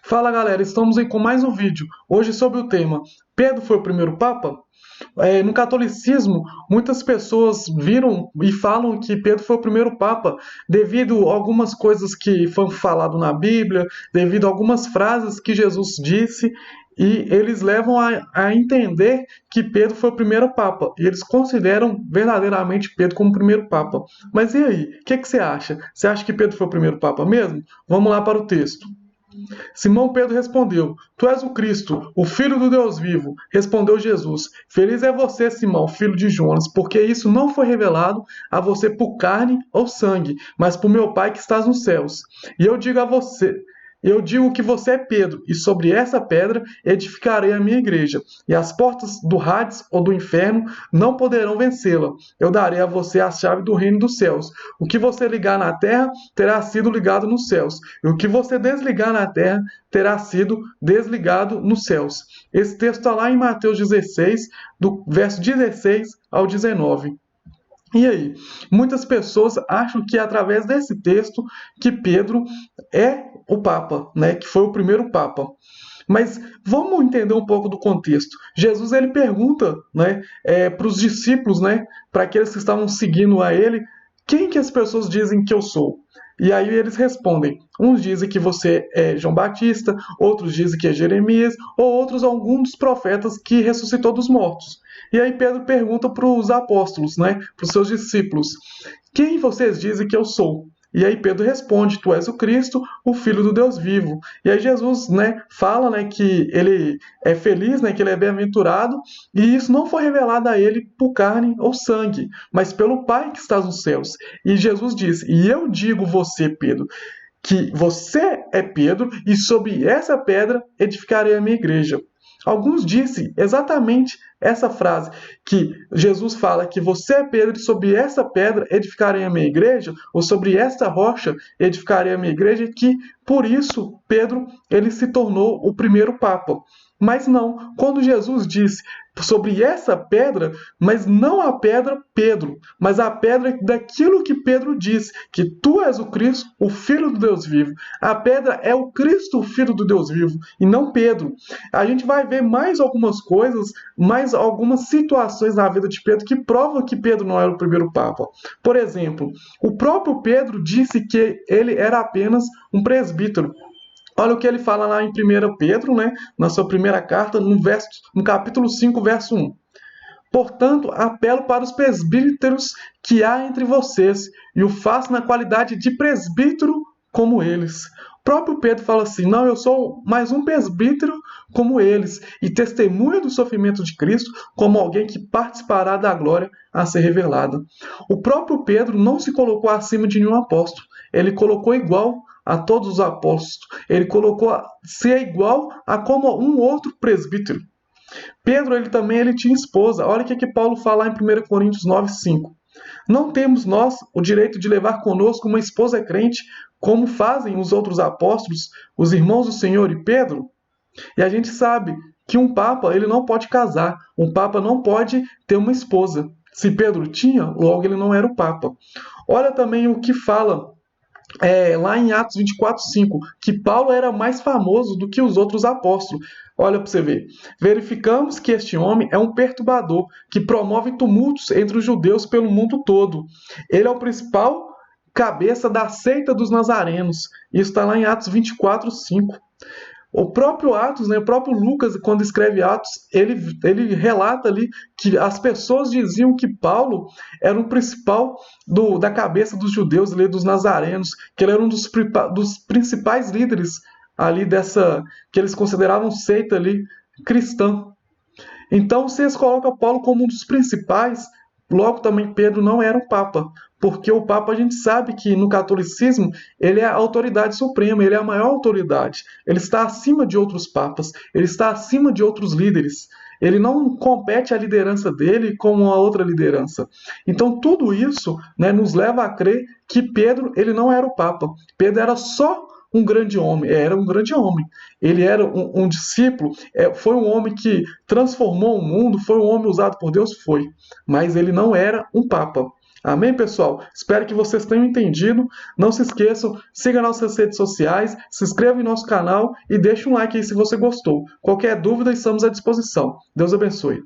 Fala galera, estamos aí com mais um vídeo. Hoje sobre o tema Pedro foi o primeiro Papa? No catolicismo, muitas pessoas viram e falam que Pedro foi o primeiro Papa devido a algumas coisas que foram faladas na Bíblia, devido a algumas frases que Jesus disse, e eles levam a entender que Pedro foi o primeiro Papa, e eles consideram verdadeiramente Pedro como o primeiro Papa. Mas e aí, o que você acha? Você acha que Pedro foi o primeiro Papa mesmo? Vamos lá para o texto. Simão Pedro respondeu: Tu és o Cristo, o Filho do Deus vivo. Respondeu Jesus: Feliz é você, Simão, filho de Jonas, porque isso não foi revelado a você por carne ou sangue, mas por meu Pai que estás nos céus. E eu digo a você, eu digo que você é Pedro, e sobre essa pedra edificarei a minha igreja, e as portas do Hades ou do inferno não poderão vencê-la. Eu darei a você a chave do reino dos céus. O que você ligar na terra terá sido ligado nos céus, e o que você desligar na terra terá sido desligado nos céus. Esse texto está lá em Mateus 16, do verso 16 ao 19. E aí, muitas pessoas acham que é através desse texto que Pedro é o Papa, né? Que foi o primeiro Papa. Mas vamos entender um pouco do contexto. Jesus ele pergunta, né, para os discípulos, né, para aqueles que estavam seguindo a ele, quem que as pessoas dizem que eu sou? E aí eles respondem. Uns dizem que você é João Batista, outros dizem que é Jeremias, ou outros algum dos profetas que ressuscitou dos mortos. E aí Pedro pergunta para os apóstolos, né, para os seus discípulos, quem vocês dizem que eu sou? E aí Pedro responde, tu és o Cristo, o Filho do Deus vivo. E aí Jesus, né, fala, né, que ele é feliz, né, que ele é bem-aventurado, e isso não foi revelado a ele por carne ou sangue, mas pelo Pai que está nos céus. E Jesus disse, e eu digo você, Pedro, que você é Pedro, e sobre essa pedra edificarei a minha igreja. Alguns dizem exatamente essa frase, que Jesus fala que você é Pedro e sobre essa pedra edificarei a minha igreja, ou sobre esta rocha edificarei a minha igreja, que por isso Pedro ele se tornou o primeiro Papa. Mas não, quando Jesus disse sobre essa pedra, mas não a pedra Pedro, mas a pedra daquilo que Pedro disse, que tu és o Cristo, o Filho do Deus vivo. A pedra é o Cristo, o Filho do Deus vivo, e não Pedro. A gente vai ver mais algumas coisas, mais algumas situações na vida de Pedro que provam que Pedro não era o primeiro Papa. Por exemplo, o próprio Pedro disse que ele era apenas um presbítero. Olha o que ele fala lá em 1 Pedro, né, na sua primeira carta, no capítulo 5, verso 1. Portanto, apelo para os presbíteros que há entre vocês, e o faço na qualidade de presbítero como eles. O próprio Pedro fala assim, não, eu sou mais um presbítero como eles, e testemunha do sofrimento de Cristo como alguém que participará da glória a ser revelada. O próprio Pedro não se colocou acima de nenhum apóstolo, ele colocou igual a todos os apóstolos, ele colocou ser igual a como um outro presbítero. Pedro ele tinha esposa. Olha o que Paulo fala em 1 Coríntios 9:5. Não temos nós o direito de levar conosco uma esposa crente, como fazem os outros apóstolos, os irmãos do Senhor e Pedro? E a gente sabe que um papa ele não pode casar, um papa não pode ter uma esposa. Se Pedro tinha, logo ele não era o papa. Olha também o que fala lá em Atos 24:5, que Paulo era mais famoso do que os outros apóstolos. Olha para você ver. Verificamos que este homem é um perturbador, que promove tumultos entre os judeus pelo mundo todo. Ele é o principal cabeça da seita dos nazarenos. Isso está lá em Atos 24:5. O próprio Atos, né, o próprio Lucas, quando escreve Atos, ele relata ali que as pessoas diziam que Paulo era o principal da cabeça dos judeus, ali, dos nazarenos, que ele era um dos principais líderes ali dessa, que eles consideravam seita ali, cristã. Então, se eles colocam Paulo como um dos principais, logo também Pedro não era um papa, porque o papa a gente sabe que no catolicismo ele é a autoridade suprema, ele é a maior autoridade, ele está acima de outros papas, ele está acima de outros líderes, ele não compete a liderança dele com a outra liderança. Então tudo isso, né, nos leva a crer que Pedro ele não era o papa, Pedro era só um grande homem, era um grande homem. Ele era um discípulo, foi um homem que transformou o mundo, foi um homem usado por Deus, foi. Mas ele não era um papa. Amém, pessoal? Espero que vocês tenham entendido. Não se esqueçam, siga nossas redes sociais, se inscreva em nosso canal e deixe um like aí se você gostou. Qualquer dúvida, estamos à disposição. Deus abençoe.